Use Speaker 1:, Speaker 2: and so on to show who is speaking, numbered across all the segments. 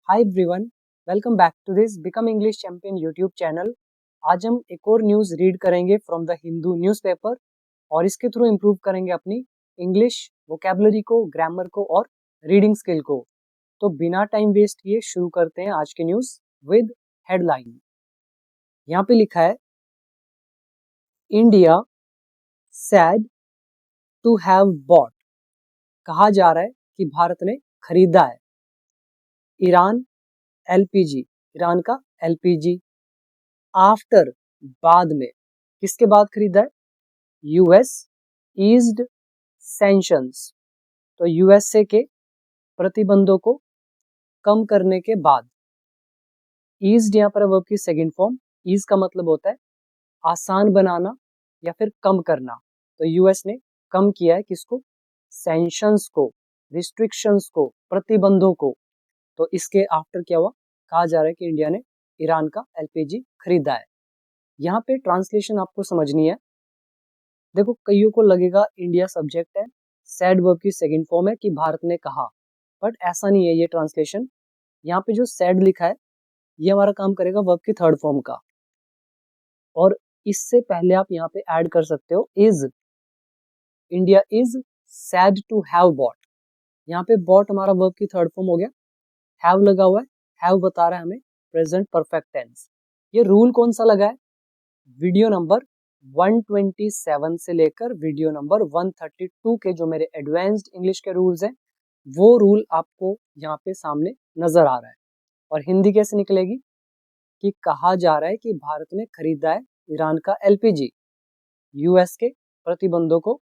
Speaker 1: Hi everyone, welcome back to this become English champion YouTube channel. आज हम एक और न्यूज़ रीड करेंगे फ्रॉम द हिंदू न्यूज़पेपर और इसके थ्रू इम्प्रूव करेंगे अपनी इंग्लिश वोकैबुलरी को, ग्रामर को और रीडिंग स्किल को। तो बिना टाइम वेस्ट किए शुरू करते हैं आज के न्यूज़ विद हेडलाइन। यहाँ पे लिखा है, India said to have bought. कहा जा रहा है कि भारत ने खरीदा है ईरान एलपीजी, ईरान का एलपीजी। आफ्टर, बाद में, किसके बाद खरीदा है? यूएस ईज्ड सैंक्शंस, तो यूएसए के प्रतिबंधों को कम करने के बाद। ईज्ड यहाँ पर वर्ब की सेकंड फॉर्म। ईज का मतलब होता है आसान बनाना या फिर कम करना। तो यूएस ने कम किया है किसको? सैंक्शंस को, रिस्ट्रिक्शंस को, प्रतिबंधों को। तो इसके आफ्टर क्या हुआ? कहा जा रहा है कि इंडिया ने ईरान का एलपीजी खरीदा है। यहाँ पे ट्रांसलेशन आपको समझनी है। देखो, कईयों को लगेगा इंडिया सब्जेक्ट है, सैड वर्ब की सेकंड फॉर्म है कि भारत ने कहा, बट ऐसा नहीं है ये ट्रांसलेशन। यहाँ पे जो सैड लिखा है ये हमारा काम करेगा वर्ब की थर्ड फॉर्म का, और इससे पहले आप यहाँ पे ऐड कर सकते हो is. India is said to have bought. यहाँ पे बॉट हमारा वर्ब की थर्ड फॉर्म हो गया, हैव लगा हुआ है, हैव बता रहा है हमें प्रेजेंट परफेक्ट टेंस। ये रूल कौन सा लगा है? वीडियो नंबर 127 से लेकर वीडियो नंबर 132 के जो मेरे एडवांस्ड इंग्लिश के रूल्स हैं, वो रूल आपको यहाँ पे सामने नजर आ रहा है। और हिंदी कैसे निकलेगी कि कहा जा रहा है कि भारत ने खरीदा है ईरान का एलपीजी यूएस के प्रतिबंधों को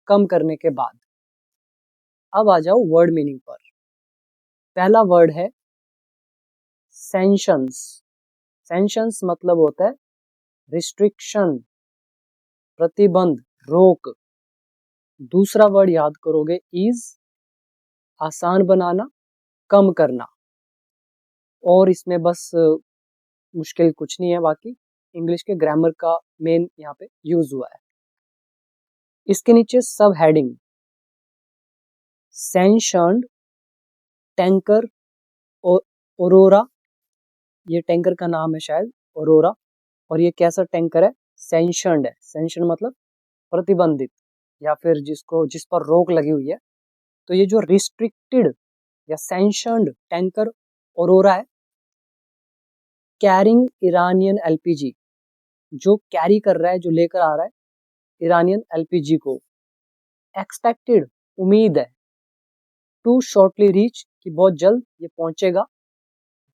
Speaker 1: कम करने के बाद। अब आ जाओ वर्ड मीनिंग पर। पहला वर्ड है सैंक्शंस। सैंक्शंस मतलब होता है रिस्ट्रिक्शन, प्रतिबंध, रोक। दूसरा वर्ड याद करोगे ईज, आसान बनाना, कम करना। और इसमें बस मुश्किल कुछ नहीं है, बाकी इंग्लिश के ग्रामर का मेन यहाँ पे यूज हुआ है। इसके नीचे सब हेडिंग, सैंक्शन्ड टैंकर औरोरा। ये टैंकर का नाम है शायद, औरोरा। और ये कैसा टैंकर है? सैंक्शन्ड है। सैंक्शन मतलब प्रतिबंधित या फिर जिस पर रोक लगी हुई है। तो ये जो रिस्ट्रिक्टेड या सैंक्शन्ड टैंकर औरोरा है, कैरिंग इरानियन एलपीजी, जो कैरी कर रहा है, जो लेकर आ रहा है ईरानियन एलपीजी को। एक्सपेक्टेड, उम्मीद है। टू शॉर्टली रीच, कि बहुत जल्द ये पहुंचेगा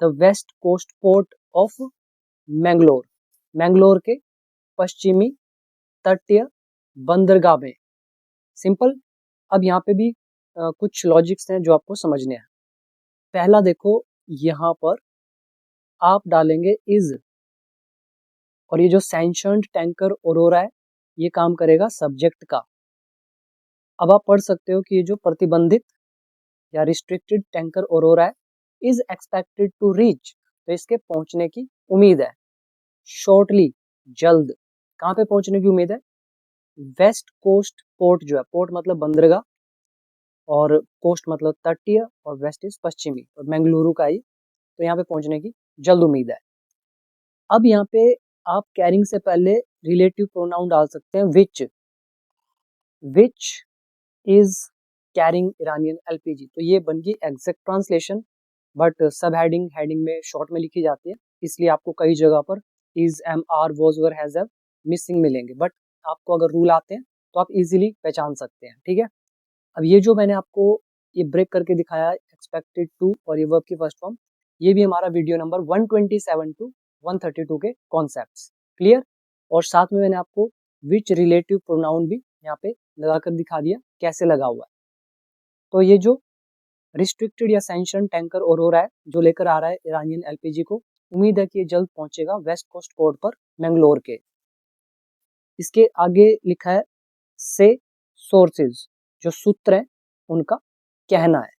Speaker 1: the west coast port of Mangalore, Mangalore के पश्चिमी तटीय बंदरगाह में। सिंपल। अब यहाँ पे भी कुछ लॉजिक्स हैं जो आपको समझने हैं। पहला देखो, यहाँ पर आप डालेंगे इज, और ये जो सैंक्शन्ड टैंकर औरोरा है ये काम करेगा सब्जेक्ट का। अब आप पढ़ सकते हो कि ये जो प्रतिबंधित या रिस्ट्रिक्टेड टैंकर औरोरा है इज एक्सपेक्टेड टू रीच, तो इसके पहुंचने की उम्मीद है। शॉर्टली, जल्द। कहाँ पे पहुंचने की उम्मीद है? वेस्ट कोस्ट पोर्ट, जो है पोर्ट मतलब बंदरगाह, और कोस्ट मतलब तटीय, और वेस्ट इज पश्चिमी, और मैंगलुरु का ही, तो यहाँ पे पहुंचने की जल्द उम्मीद है। अब यहाँ पे आप कैरिंग से पहले रिलेटिव प्रोनाउन डाल सकते हैं which is carrying Iranian LPG. तो ये बन गई एग्जैक्ट ट्रांसलेशन, बट सब हेडिंग हेडिंग में शॉर्ट में लिखी जाती है, इसलिए आपको कई जगह पर is, am, are, was, were, has, have missing मिलेंगे। बट आपको अगर रूल आते हैं तो आप इजीली पहचान सकते हैं। ठीक है। अब ये जो मैंने आपको ये ब्रेक करके दिखाया है, एक्सपेक्टेड टू और ये वर्ब की फर्स्ट फॉर्म, ये भी हमारा वीडियो नंबर 127 टू 132 के कॉन्सेप्ट्स। क्लियर। और साथ में मैंने आपको विच रिलेटिव प्रोनाउन भी यहाँ पे लगाकर दिखा दिया कैसे लगा हुआ है। तो ये जो रिस्ट्रिक्टेड या सैंक्शन टैंकर औरोरा है जो लेकर आ रहा है ईरानियन एलपीजी को, उम्मीद है कि ये जल्द पहुंचेगा वेस्ट कोस्ट पोर्ट पर मैंगलोर के। इसके आगे लिखा है से सोर्सेज, जो सूत्र है उनका कहना है।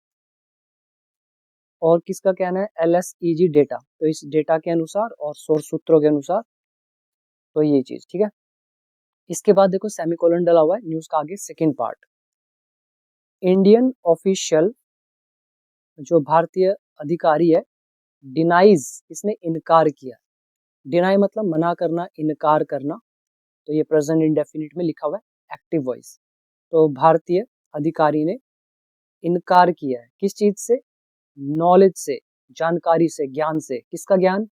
Speaker 1: और किसका कहना है? LSEG डेटा, तो इस डेटा के अनुसार और सोर्स सूत्रों के अनुसार, तो ये चीज ठीक है। इसके बाद देखो सेमीकोलन डला हुआ है न्यूज का आगे सेकंड पार्ट। इंडियन ऑफिशियल, जो भारतीय अधिकारी है, डिनाइज, इसने इनकार किया। डिनाई मतलब मना करना, इनकार करना, तो ये प्रेजेंट इंडेफिनिट में लिखा हुआ है एक्टिव वॉइस। तो भारतीय अधिकारी ने इनकार किया है किस चीज से? नॉलेज से, जानकारी से, ज्ञान से। किसका ज्ञान?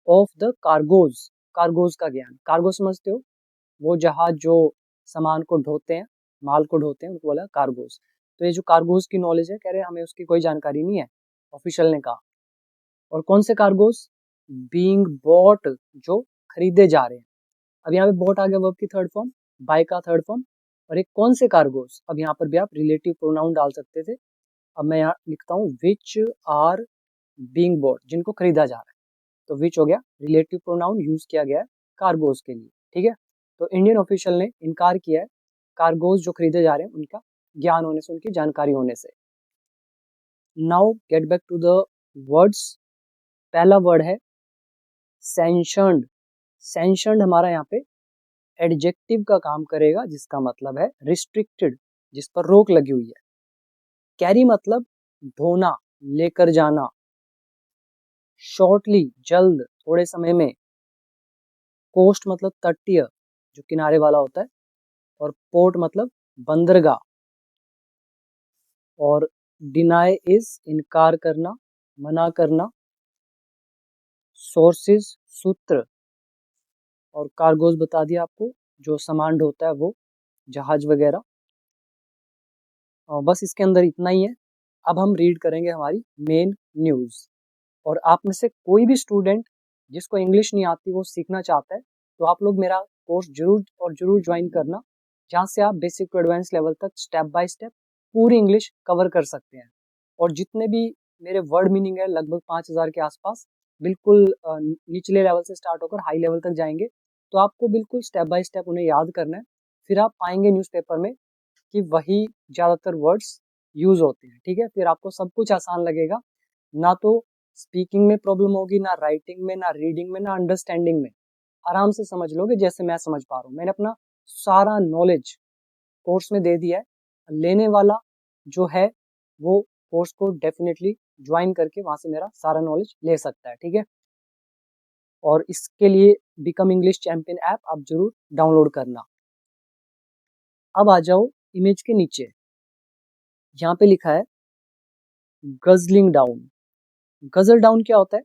Speaker 1: ऑफ द कार्गोज, कार्गोज का ज्ञान। कार्गो समझते हो? वो जहाज जो सामान को ढोते हैं, माल को ढोते हैं, उनको बोला कार्गोज। तो ये जो कार्गोज की नॉलेज है, कह रहे हैं हमें उसकी कोई जानकारी नहीं है, ऑफिशियल ने कहा। और कौन से कार्गोज? बीइंग बॉट, जो खरीदे जा रहे हैं। अब यहाँ पे बॉट आ गया वर्ब की थर्ड फॉर्म, बाय का थर्ड फॉर्म। और एक कौन से कार्गोज? अब यहाँ पर भी आप रिलेटिव प्रोनाउन डाल सकते थे। अब मैं यहाँ लिखता हूँ विच आर बीइंग बॉट, जिनको खरीदा जा रहा है। तो विच हो गया रिलेटिव प्रोनाउन, यूज किया गया है कार्गोज के लिए। ठीक है, तो इंडियन ऑफिशियल ने इनकार किया है कार्गोज जो खरीदे जा रहे हैं उनका ज्ञान होने से, उनकी जानकारी होने से। Now get back to the words. पहला वर्ड है सैंक्शनड। सैंक्शनड हमारा यहाँ पे एडजेक्टिव का काम करेगा, जिसका मतलब है रिस्ट्रिक्टेड, जिस पर रोक लगी हुई है। कैरी मतलब ढोना, लेकर जाना। शॉर्टली जल्द, थोड़े समय में। कोस्ट मतलब तटीय, जो किनारे वाला होता है। और पोर्ट मतलब बंदरगाह। और डिनाई इज इनकार करना, मना करना। सोर्सेज सूत्र। और कार्गोज बता दिया आपको, जो सामान ढोता है वो, जहाज वगैरह। बस इसके अंदर इतना ही है। अब हम रीड करेंगे हमारी मेन न्यूज़। और आप में से कोई भी स्टूडेंट जिसको इंग्लिश नहीं आती, वो सीखना चाहता है, तो आप लोग मेरा कोर्स जरूर और जरूर ज्वाइन करना, जहाँ से आप बेसिक टू एडवांस लेवल तक स्टेप बाय स्टेप पूरी इंग्लिश कवर कर सकते हैं। और जितने भी मेरे वर्ड मीनिंग है, लगभग 5000 के आसपास, बिल्कुल निचले लेवल से स्टार्ट होकर हाई लेवल तक जाएंगे। तो आपको बिल्कुल स्टेप बाय स्टेप उन्हें याद करना है। फिर आप पाएंगे न्यूज़पेपर में कि वही ज़्यादातर वर्ड्स यूज होते हैं। ठीक है, फिर आपको सब कुछ आसान लगेगा, ना तो स्पीकिंग में प्रॉब्लम होगी, ना राइटिंग में, ना रीडिंग में, ना अंडरस्टैंडिंग में। आराम से समझ लोगे, जैसे मैं समझ पा रहा हूँ। मैंने अपना सारा नॉलेज कोर्स में दे दिया है। लेने वाला जो है वो कोर्स को डेफिनेटली ज्वाइन करके वहां से मेरा सारा नॉलेज ले सकता है। ठीक है, और इसके लिए बिकम इंग्लिश चैंपियन ऐप आप जरूर डाउनलोड करना। अब आ जाओ इमेज के नीचे, यहाँ पे लिखा है गजलिंग डाउन। गजल डाउन क्या होता है?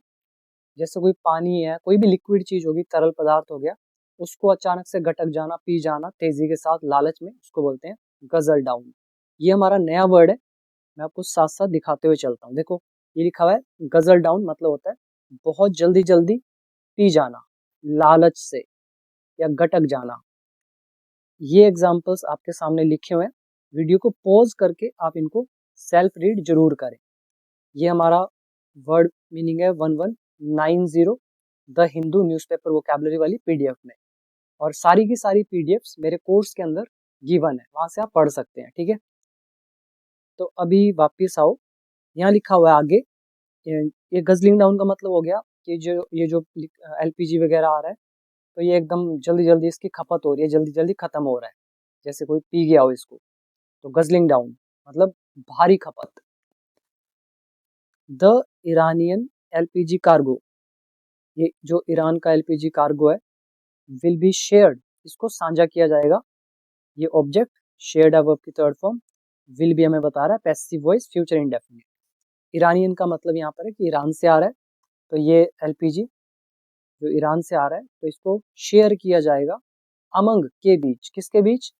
Speaker 1: जैसे कोई पानी है, कोई भी लिक्विड चीज होगी, तरल पदार्थ हो गया, उसको अचानक से गटक जाना, पी जाना तेजी के साथ, लालच में, उसको बोलते हैं गजल डाउन। ये हमारा नया वर्ड है, मैं आपको साथ साथ दिखाते हुए चलता हूँ। देखो ये लिखा हुआ है गजल डाउन, मतलब होता है बहुत जल्दी जल्दी पी जाना, लालच से, या गटक जाना। ये एग्जाम्पल्स आपके सामने लिखे हुए हैं, वीडियो को पॉज करके आप इनको सेल्फ रीड जरूर करें। ये हमारा वर्ड मीनिंग है 1190 द हिंदू न्यूज़पेपर वोकैबुलरी वाली पीडीएफ में। और सारी की सारी पीडीएफ्स मेरे कोर्स के अंदर गिवन है, वहां से आप पढ़ सकते हैं। ठीक है, तो अभी वापस आओ, यहाँ लिखा हुआ है आगे, ये गजलिंग डाउन का मतलब हो गया कि ये जो एलपीजी वगैरह आ रहा है, तो ये एकदम जल्दी जल्दी इसकी खपत हो रही है, जल्दी जल्दी खत्म हो रहा है, जैसे कोई पी गया हो इसको। तो गजलिंग डाउन मतलब भारी खपत। द ईरानियन एलपीजी कार्गो, ये जो ईरान का एलपीजी कार्गो है, विल बी शेयर्ड, इसको साझा किया जाएगा। ये ऑब्जेक्ट शेयर्ड है वर्ब की थर्ड फॉर्म। विल भी हमें बता रहा है passive voice, future indefinite. Iranian का मतलब यहाँ पर है कि ईरान से आ रहा है, तो ये एलपीजी जो ईरान से आ रहा है, तो इसको शेयर किया जाएगा अमंग, के बीच, किसके बीच?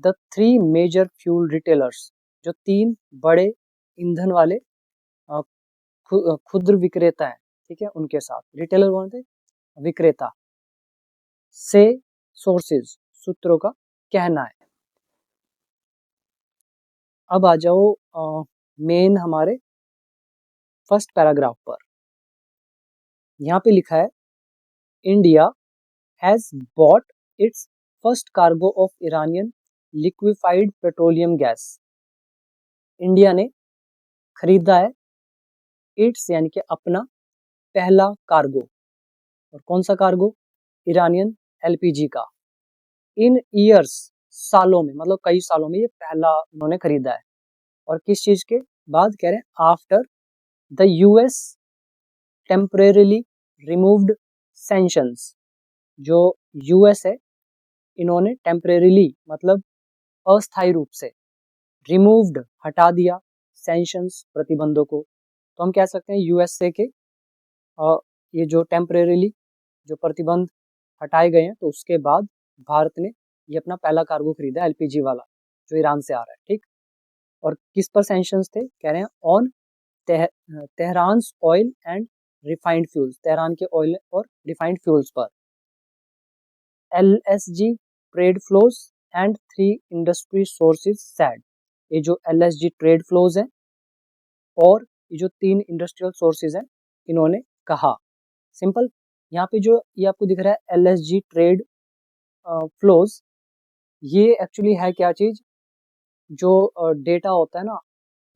Speaker 1: The three major fuel retailers, जो तीन बड़े ईंधन वाले खुदरा विक्रेता है। ठीक है, उनके साथ। रिटेलर कौन थे? विक्रेता। से सोर्सेज, सूत्रों का कहना है। अब आ जाओ मेन हमारे फर्स्ट पैराग्राफ पर। यहाँ पे लिखा है India has bot it's first cargo of Iranian liquefied petroleum gas. India ने खरीदा है इट्स यानी कि अपना पहला कार्गो। और कौन सा कार्गो? ईरानियन एलपीजी का। इन ईयर्स, सालों में, मतलब कई सालों में ये पहला उन्होंने खरीदा है। और किस चीज के बाद? कह रहे हैं after the US temporarily removed sanctions, जो यूएस है इन्होंने टेम्परेरीली मतलब अस्थायी रूप से, रिमूव्ड हटा दिया, सैंक्शंस प्रतिबंधों को, तो हम कह सकते हैं यूएसए के ये जो टेम्परेरीली जो प्रतिबंध हटाए गए हैं, तो उसके बाद भारत ने ये अपना पहला कार्गो खरीदा एलपीजी वाला जो ईरान से आ रहा है, ठीक। और किस पर सैंक्शंस थे, कह रहे हैं on Tehran's oil and refined fuels, Tehran के ऑयल और रिफाइंड फ्यूल्स पर। LSG trade flows and 3 industry sources said, ये जो एलएसजी ट्रेड फ्लोज हैं और ये जो 3 इंडस्ट्रियल सोर्सेज हैं इन्होंने कहा। सिंपल, यहाँ पे जो ये आपको दिख रहा है एलएसजी ट्रेड फ्लोज, ये एक्चुअली है क्या चीज, जो डेटा होता है ना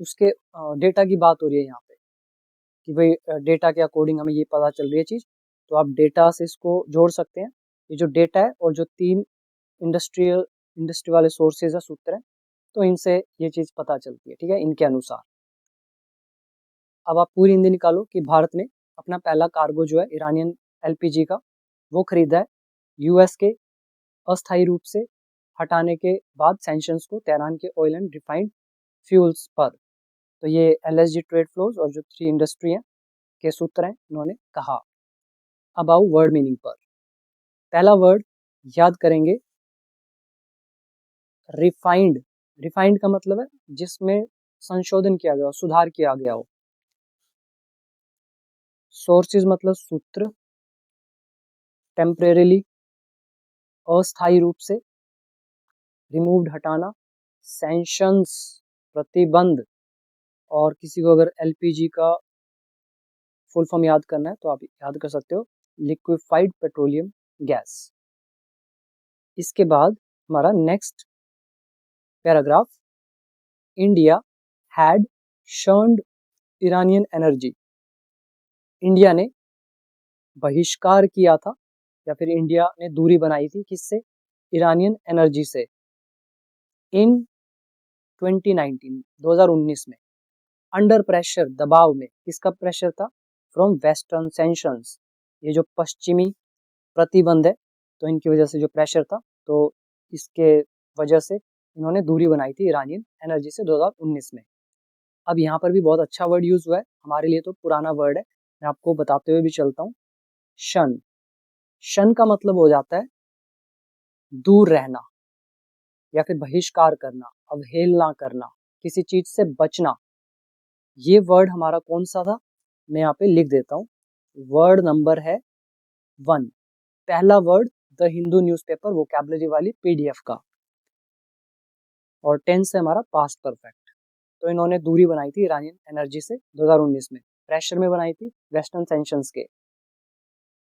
Speaker 1: उसके डेटा की बात हो रही है यहाँ पे कि भाई डेटा के अकॉर्डिंग हमें ये पता चल रही है चीज, तो आप डेटा से इसको जोड़ सकते हैं। ये जो डेटा है और जो 3 इंडस्ट्री वाले सोर्सेज है, सूत्र है, तो इनसे ये चीज पता चलती है, ठीक है, इनके अनुसार। अब आप पूरी हिंदी निकालो कि भारत ने अपना पहला कार्गो जो है ईरानियन एलपीजी का वो खरीदा है यूएस के अस्थायी रूप से हटाने के बाद सैंक्शंस को तेहरान के ऑयल एंड रिफाइंड फ्यूल्स पर। तो ये एलएसजी ट्रेड फ्लोज और जो 3 इंडस्ट्री हैं के सूत्र हैं इन्होंने कहा। अब आओ वर्ड मीनिंग पर। पहला वर्ड याद करेंगे रिफाइंड। रिफाइंड का मतलब है जिसमें संशोधन किया गया हो, सुधार किया गया हो। सोर्सेज मतलब सूत्र, टेम्परेरीली अस्थायी रूप से, रिमूव्ड हटाना, सैंक्शंस प्रतिबंध, और किसी को अगर एलपीजी का फुल फॉर्म याद करना है तो आप याद कर सकते हो लिक्विफाइड पेट्रोलियम गैस। इसके बाद हमारा next paragraph, India had shunned Iranian energy. India ने बहिष्कार किया था या फिर इंडिया ने दूरी बनाई थी किससे, ईरानियन एनर्जी से, इन 2019 में, अंडर प्रेशर दबाव में, किसका प्रेशर था, फ्रॉम वेस्टर्न सैंक्शंस, ये जो पश्चिमी प्रतिबंध है तो इनकी वजह से जो प्रेशर था, तो इसके वजह से इन्होंने दूरी बनाई थी ईरानियन एनर्जी से 2019 में। अब यहाँ पर भी बहुत अच्छा वर्ड यूज हुआ है, हमारे लिए तो पुराना वर्ड है, मैं आपको बताते हुए भी चलता हूँ। शन, शन का मतलब हो जाता है दूर रहना या फिर बहिष्कार करना, अवहेलना करना, किसी चीज से बचना। ये वर्ड हमारा कौन सा था, मैं यहाँ पे लिख देता हूँ, वर्ड नंबर है 1, पहला word the Hindu newspaper vocabulary वाली पीडीएफ का, और टेंस है हमारा पास्ट परफेक्ट। तो इन्होंने दूरी बनाई थी ईरानियन एनर्जी से 2019 में, प्रेशर में बनाई थी वेस्टर्न सैंक्शंस के।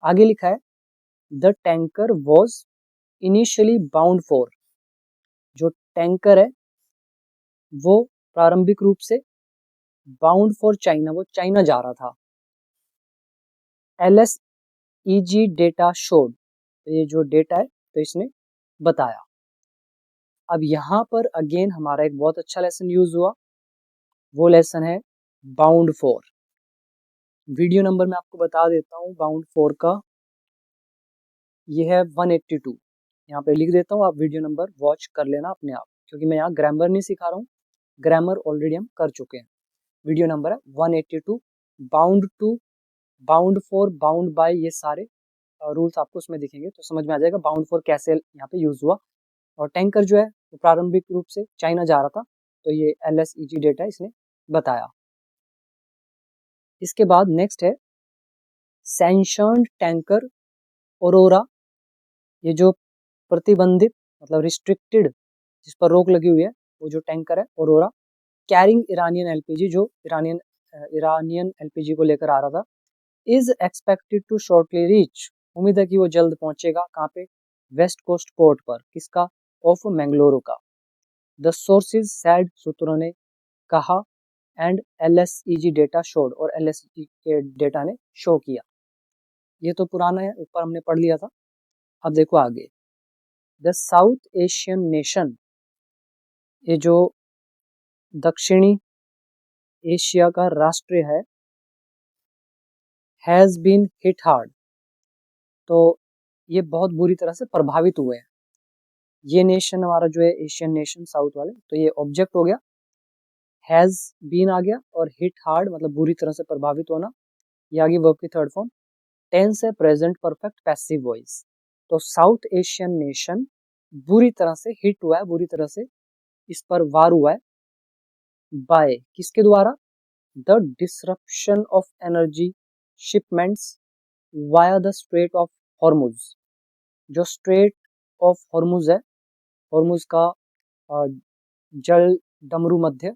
Speaker 1: आगे लिखा है the tanker was initially bound for, जो टैंकर है वो प्रारंभिक रूप से बाउंड फॉर चाइना, वो चाइना जा रहा था। LSEG डेटा शोड, तो ये जो डेटा है तो इसने बताया। अब यहाँ पर अगेन हमारा एक बहुत अच्छा लेसन यूज हुआ, वो लेसन है बाउंड फॉर। वीडियो नंबर मैं आपको बता देता हूँ बाउंड फॉर का, ये है 182, यहाँ पे लिख देता हूँ, आप वीडियो नंबर वॉच कर लेना अपने आप, क्योंकि मैं यहाँ ग्रामर नहीं सिखा रहा हूँ, ग्रामर ऑलरेडी हम कर चुके हैं। वीडियो नंबर है 182, bound to, bound for, bound by, ये सारे रूल्स आपको उसमें दिखेंगे तो समझ में आ जाएगा बाउंड फॉर कैसे यहाँ पे यूज हुआ। और टैंकर जो है वो प्रारंभिक रूप से चाइना जा रहा था, तो ये LSEG डेटा इसने बताया। इसके बाद नेक्स्ट है सैंक्शन्ड टैंकर औरोरा, ये जो प्रतिबंधित मतलब रिस्ट्रिक्टेड, जिस पर रोक लगी हुई है, वो जो टैंकर है औरोरा, कैरिंग ईरानियन एलपीजी, जो ईरानियन एलपीजी को लेकर आ रहा था, is expected to shortly reach, उम्मीद है कि वो जल्द पहुंचेगा, कहाँ पे, वेस्ट कोस्ट पोर्ट पर, किसका, ऑफ मैंगलोर का। द सोर्सेज सैड, सूत्रों ने कहा, एंड LSEG डेटा शोड, और LSEG के डेटा ने शो किया। ये तो पुराना है, ऊपर हमने पढ़ लिया था। अब देखो आगे, द साउथ एशियन नेशन, ये जो दक्षिणी एशिया का राष्ट्र है, हैज़ बीन हिट हार्ड, तो ये बहुत बुरी तरह से प्रभावित हुए हैं। ये नेशन हमारा जो है एशियन नेशन साउथ वाले, तो ये ऑब्जेक्ट हो गया, हैज़ बीन आ गया, और हिट हार्ड मतलब बुरी तरह से प्रभावित होना, ये आ गई वर्ब की थर्ड फॉर्म। टेंस है प्रेजेंट परफेक्ट पैसिव वॉइस। तो साउथ एशियन नेशन बुरी तरह से हिट हुआ है, बुरी तरह से इस पर वार हुआ है, बाय किसके द्वारा, the disruption of energy shipments via the straight of Hormuz. जो स्ट्रेट ऑफ हॉर्मुज है, हॉर्मुज का जल डमरू मध्य,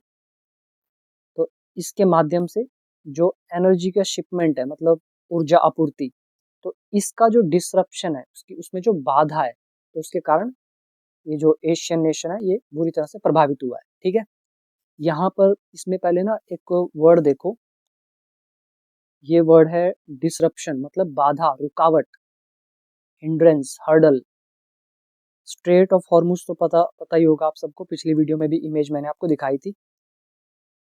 Speaker 1: तो इसके माध्यम से जो एनर्जी का शिपमेंट है मतलब ऊर्जा आपूर्ति, तो इसका जो डिसरप्शन है उसकी उसमें जो बाधा है, तो उसके कारण ये जो एशियन नेशन है ये बुरी तरह से प्रभावित हुआ है। ठीक है, यहाँ पर इसमें पहले ना एक वर्ड देखो, ये वर्ड है डिसरप्शन मतलब बाधा, रुकावट, hindrance, hurdle. Straight of Hormuz तो पता ही होगा आप सबको, पिछली वीडियो में भी इमेज मैंने आपको दिखाई थी।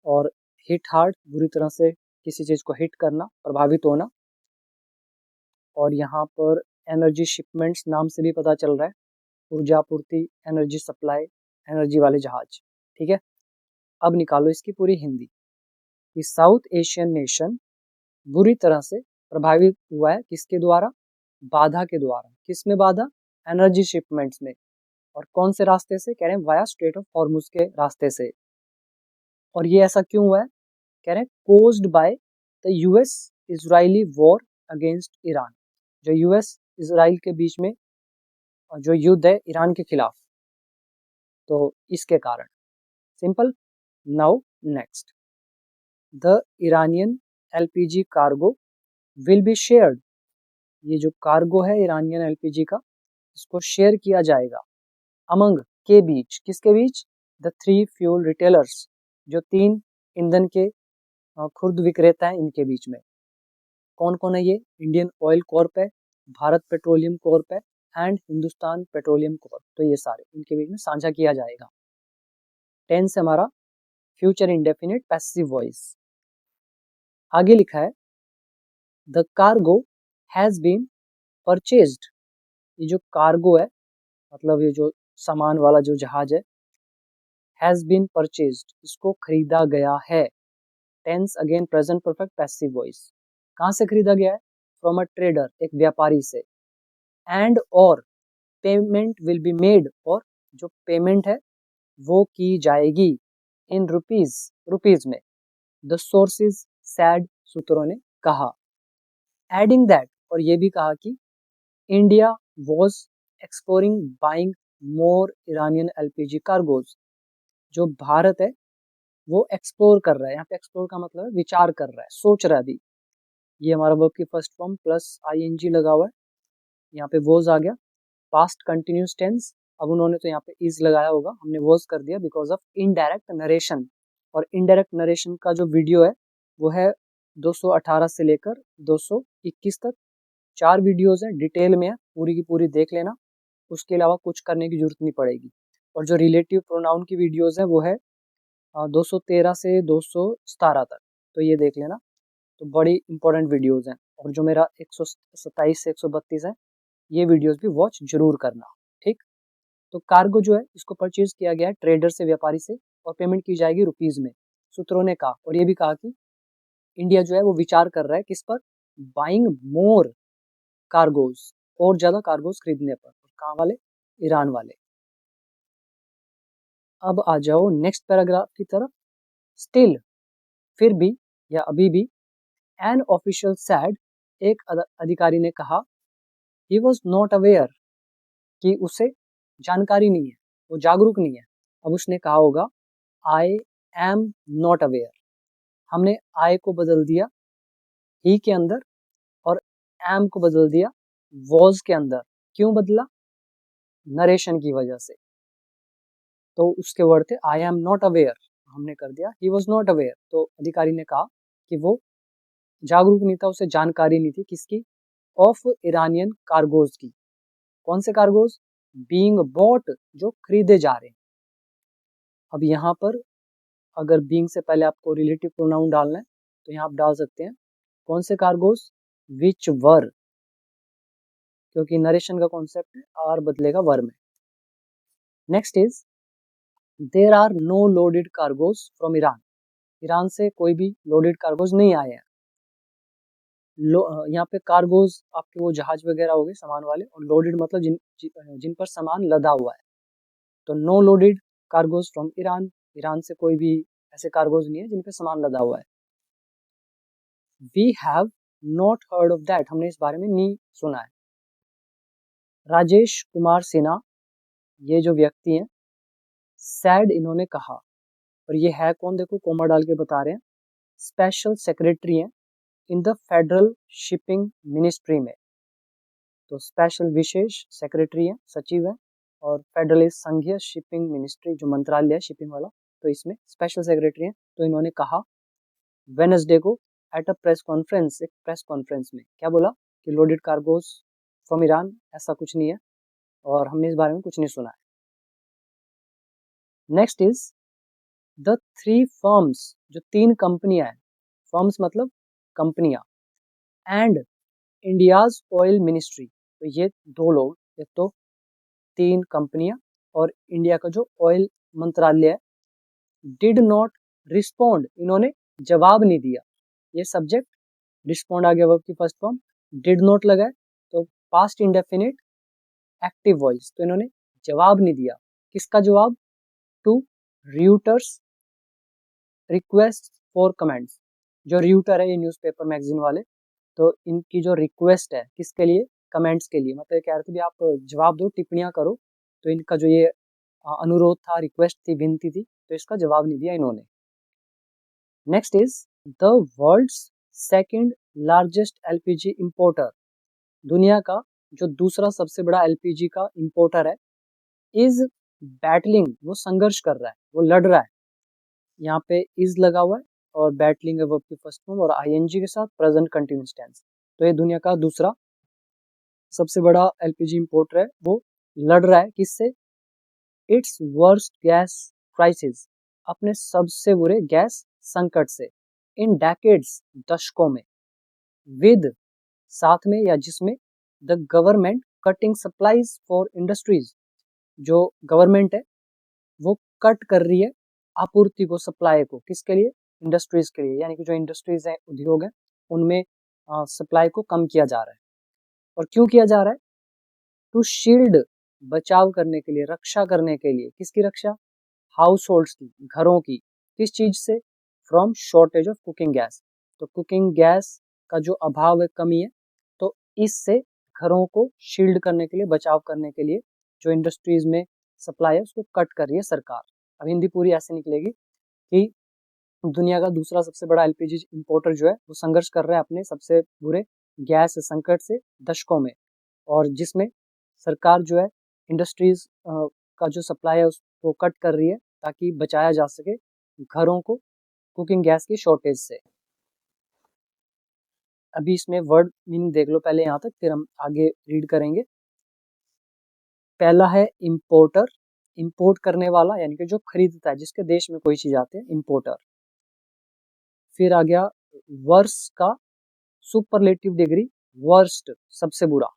Speaker 1: और हिट हार्ड बुरी तरह से किसी चीज को हिट करना, प्रभावित होना। और यहाँ पर एनर्जी शिपमेंट्स नाम से भी पता चल रहा है ऊर्जा आपूर्ति, एनर्जी सप्लाई, एनर्जी वाले जहाज। ठीक है, अब निकालो इसकी पूरी हिंदी। कि साउथ एशियन नेशन बुरी तरह से प्रभावित हुआ है किसके द्वारा, बाधा के द्वारा। किसमें बाधा, एनर्जी शिपमेंट्स में। और कौन से रास्ते से, कह रहे हैं वाया स्ट्रेट ऑफ हॉर्मुज के रास्ते से। और ये ऐसा क्यों हुआ है, कह रहे हैं caused by the US Israeli war against Iran. जो यूएस इजराइल के बीच में जो युद्ध है ईरान के खिलाफ, तो इसके कारण। Simple. Now next, the Iranian LPG cargo will be shared. ये जो कार्गो है ईरानियन एलपीजी का, इसको शेयर किया जाएगा अमंग के बीच, किसके बीच, द थ्री फ्यूल रिटेलर्स, जो तीन ईंधन के खुर्द विक्रेता हैं इनके बीच में। कौन कौन है ये, इंडियन ऑयल कॉर्प है, भारत पेट्रोलियम कॉर्प है एंड हिंदुस्तान पेट्रोलियम कॉर्प। तो ये सारे इनके बीच में साझा किया जाएगा। टेंस हमारा फ्यूचर इंडेफिनिट पैसिव वॉइस। आगे लिखा है the cargo has been purchased. ये जो कार्गो है मतलब ये जो सामान वाला जो जहाज है, हैज बीन परचेज्ड, इसको खरीदा गया है। Tense again present perfect passive voice. कहां से खरीदा गया है, फ्रॉम अ ट्रेडर, एक व्यापारी से। एंड और पेमेंट विल बी मेड, और जो पेमेंट है वो की जाएगी इन रुपीज, रुपीज में। द सोर्सेज सैड, सूत्रों ने कहा। एडिंग दैट, और ये भी कहा कि India was exploring buying more Iranian LPG cargoes. जो भारत है वो एक्सप्लोर कर रहा है, यहाँ पे एक्सप्लोर का मतलब है विचार कर रहा है, सोच रहा है अभी। ये हमारा वर्ब की फर्स्ट फॉर्म प्लस आईएनजी लगा हुआ है, यहाँ पे वॉज आ गया, पास्ट कंटिन्यूस टेंस। अब उन्होंने तो यहाँ पे इज लगाया होगा, हमने वॉज कर दिया बिकॉज ऑफ इनडायरेक्ट नरेशन। और इनडायरेक्ट नरेशन का जो वीडियो है वो है 218 से लेकर 221 तक। 4 वीडियोज हैं, डिटेल में है, पूरी की पूरी देख लेना, उसके अलावा कुछ करने की जरूरत नहीं पड़ेगी। और जो रिलेटिव प्रोनाउन की वीडियोज है वो है 213 से 217 तक, तो ये देख लेना। तो बड़ी इंपॉर्टेंट वीडियोज हैं। और जो मेरा 127 से 132 है, ये वीडियोस भी वॉच जरूर करना। ठीक, तो कार्गो जो है इसको परचेज किया गया है ट्रेडर से, व्यापारी से, और पेमेंट की जाएगी रुपीज में, सूत्रों ने कहा। और ये भी कहा कि इंडिया जो है वो विचार कर रहा है किस पर, बाइंग मोर कार्गोज, और ज्यादा कार्गोज खरीदने पर। कहाँ वाले, ईरान वाले। अब आ जाओ नेक्स्ट पैराग्राफ की तरफ। स्टिल, फिर भी या अभी भी, एन ऑफिशियल सैड, एक अधिकारी ने कहा, ही वॉज नॉट अवेयर, कि उसे जानकारी नहीं है, वो जागरूक नहीं है। अब उसने कहा होगा आई एम नॉट अवेयर। हमने आई को बदल दिया ही के अंदर, और एम को बदल दिया वॉज के अंदर। क्यों बदला, नरेशन की वजह से। तो उसके वर्ड थे आई एम नॉट अवेयर, हमने कर दिया ही वॉज नॉट अवेयर। तो अधिकारी ने कहा कि वो जागरूक नहीं था, उसे जानकारी नहीं थी किसकी, ऑफ ईरानियन कार्गोज की। कौन से कार्गोज, बीइंग बॉट, जो खरीदे जा रहे हैं। अब यहाँ पर अगर बीइंग से पहले आपको रिलेटिव प्रोनाउन डालना है तो यहाँ आप डाल सकते हैं कौन से कार्गोज, विच वर, क्योंकि नरेशन का कॉन्सेप्ट है, आर बदलेगा वर में। Next is there are no loaded cargoes from Iran. Iran से कोई भी लोडेड कार्गोज नहीं आए हैं। यहाँ पे कार्गोज आपके वो जहाज वगैरह हो गए सामान वाले, और लोडेड मतलब जिन पर सामान लदा हुआ है। तो no loaded cargoes from Iran, Iran से कोई भी ऐसे कार्गोज नहीं है जिन पे सामान लदा हुआ है। We have not heard of that, हमने इस बारे में नहीं सुना है। राजेश कुमार सिन्हा, ये जो व्यक्ति हैं, सैड इन्होंने कहा, और ये है कौन, देखो कोमा डाल के बता रहे हैं, स्पेशल सेक्रेटरी हैं in the federal shipping ministry में। तो स्पेशल विशेष सेक्रेटरी है, सचिव है, और फेडरल संघीय शिपिंग मिनिस्ट्री जो मंत्रालय है शिपिंग वाला, तो इसमें स्पेशल सेक्रेटरी है। तो इन्होंने कहा वेनसडे को एट अ प्रेस कॉन्फ्रेंस, एक प्रेस कॉन्फ्रेंस में क्या बोला कि लोडेड कार्गोज फ्रॉम ईरान ऐसा कुछ नहीं है, और हमने इस बारे में कुछ नहीं सुना है। Next is the three firms, जो तीन कंपनियां हैं, फर्म्स मतलब कंपनियां, एंड इंडियाज ऑयल मिनिस्ट्री, तो ये दो लोग, एक तो तीन कंपनियां और इंडिया का जो ऑयल मंत्रालय है, डिड नॉट रिस्पॉन्ड, इन्होंने जवाब नहीं दिया। ये सब्जेक्ट, रिस्पॉन्ड आ गया वर्ब की फर्स्ट फॉर्म, डिड नॉट लगा है तो पास्ट इंडेफिनिट एक्टिव वॉइस, तो इन्होंने जवाब नहीं दिया। किसका जवाब? टू र्यूटर्स रिक्वेस्ट फॉर कमेंट्स, जो र्यूटर है ये न्यूज़पेपर मैगजीन वाले, तो इनकी जो रिक्वेस्ट है किसके लिए? कमेंट्स के लिए, मतलब कह रहे थे भी आप जवाब दो, टिप्पणियां करो, तो इनका जो ये अनुरोध था, रिक्वेस्ट थी, विनती थी, तो इसका जवाब नहीं दिया इन्होंने। Next is the world's second largest LPG importer, दुनिया का जो दूसरा सबसे बड़ा एलपीजी का इंपोर्टर है, इज बैटलिंग, वो संघर्ष कर रहा है, वो लड़ रहा है। यहाँ पे इज लगा हुआ है और बैटलिंग है वर्ब की फर्स्ट फॉर्म और आईएनजी के साथ प्रेजेंट कंटिन्यूअस टेंस। तो ये दुनिया का दूसरा सबसे बड़ा एलपीजी इंपोर्टर है, वो लड़ रहा है किससे? इट्स वर्स्ट गैस क्राइसिस, अपने सबसे बुरे गैस संकट से, इन डेकेड्स, दशकों में, विद, साथ में या जिसमें, the government cutting supplies for industries, जो गवर्नमेंट है वो कट कर रही है आपूर्ति को, सप्लाई को, किसके लिए? इंडस्ट्रीज के लिए, यानी कि जो इंडस्ट्रीज है, उद्योग है, उनमें सप्लाई को कम किया जा रहा है। और क्यों किया जा रहा है? टू शील्ड, बचाव करने के लिए, रक्षा करने के लिए, किसकी रक्षा? हाउस होल्ड्स की, घरों की, किस चीज से? From shortage of cooking gas, तो कुकिंग गैस का जो अभाव है, कमी है, तो इससे घरों को शील्ड करने के लिए, बचाव करने के लिए जो इंडस्ट्रीज में सप्लाई है उसको कट कर रही है सरकार। अब हिंदी पूरी ऐसे निकलेगी कि दुनिया का दूसरा सबसे बड़ा एलपीजी इंपोर्टर जो है वो संघर्ष कर रहा है अपने सबसे बुरे गैस संकट से दशकों में, और जिसमें सरकार जो है इंडस्ट्रीज का जो सप्लाई है उसको कट कर रही है ताकि बचाया जा सके घरों को कुकिंग गैस की शॉर्टेज से। अभी इसमें वर्ड मीनिंग देख लो पहले यहाँ तक, फिर हम आगे रीड करेंगे। पहला है इंपोर्टर, इंपोर्ट करने वाला, यानी कि जो खरीदता है, जिसके देश में कोई चीज आती है, इंपोर्टर। फिर आ गया वर्स का सुपरलेटिव डिग्री, वर्स्ट सबसे बुरा,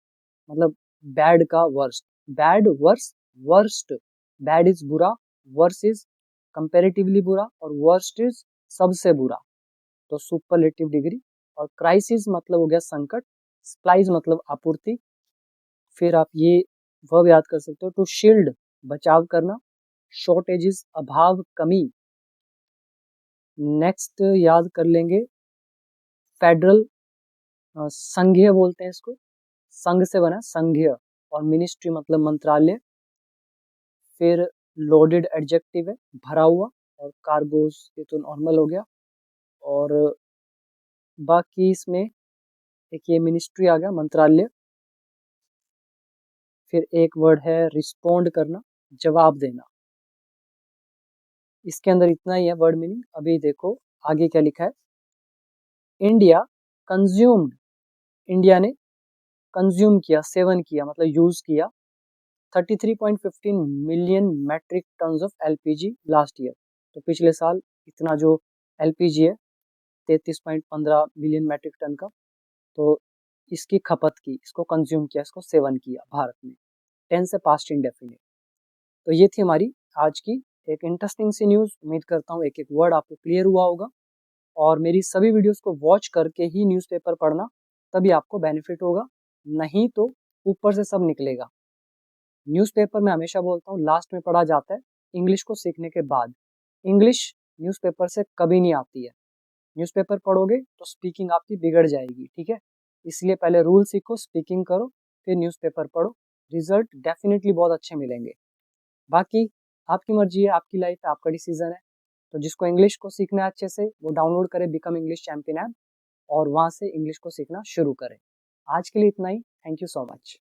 Speaker 1: मतलब बैड का worst, bad worse worst, bad is बुरा, वर्स इज कंपेरेटिवली बुरा, और वर्स्ट इज सबसे बुरा, तो सुपरलेटिव डिग्री। और क्राइसिस मतलब हो गया संकट, सप्लाईज मतलब आपूर्ति। फिर आप ये वर्ब याद कर सकते हो, टू शील्ड बचाव करना, शॉर्टेजेस अभाव, कमी। नेक्स्ट याद कर लेंगे फेडरल, संघीय बोलते हैं इसको, संघ से बना संघीय, और मिनिस्ट्री मतलब मंत्रालय। फिर लोडेड एडजेक्टिव है, भरा हुआ, और कार्गोस ये तो नॉर्मल हो गया, और बाकी इसमें एक ये मिनिस्ट्री आ गया, मंत्रालय। फिर एक वर्ड है रिस्पोंड करना, जवाब देना। इसके अंदर इतना ही है वर्ड मीनिंग। अभी देखो आगे क्या लिखा है। इंडिया कंज्यूम्ड, इंडिया ने कंज्यूम किया, सेवन किया, मतलब यूज किया 33.15 million metric tons of LPG last year, तो पिछले साल इतना जो एलपीजी है 33.15 मिलियन मैट्रिक टन का, तो इसकी खपत की, इसको कंज्यूम किया, इसको सेवन किया भारत में। टेंस से पास्ट इंडेफिनिट। तो ये थी हमारी आज की एक इंटरेस्टिंग सी न्यूज़। उम्मीद करता हूँ एक एक वर्ड आपको क्लियर हुआ होगा, और मेरी सभी वीडियोस को वॉच करके ही न्यूज़पेपर पढ़ना, तभी आपको बेनिफिट होगा, नहीं तो ऊपर से सब निकलेगा। न्यूज़पेपर में हमेशा बोलता हूँ लास्ट में पढ़ा जाता है इंग्लिश को सीखने के बाद। इंग्लिश न्यूज़पेपर से कभी नहीं आती है। न्यूज़पेपर पढ़ोगे तो स्पीकिंग आपकी बिगड़ जाएगी, ठीक है। इसलिए पहले रूल सीखो, स्पीकिंग करो, फिर न्यूज़पेपर पढ़ो, रिजल्ट डेफिनेटली बहुत अच्छे मिलेंगे। बाकी आपकी मर्जी है, आपकी लाइफ है, आपका डिसीजन है। तो जिसको इंग्लिश को सीखना है अच्छे से, वो डाउनलोड करे बिकम इंग्लिश चैंपियन ऐप, और वहाँ से इंग्लिश को सीखना शुरू करें। आज के लिए इतना ही। Thank you so much.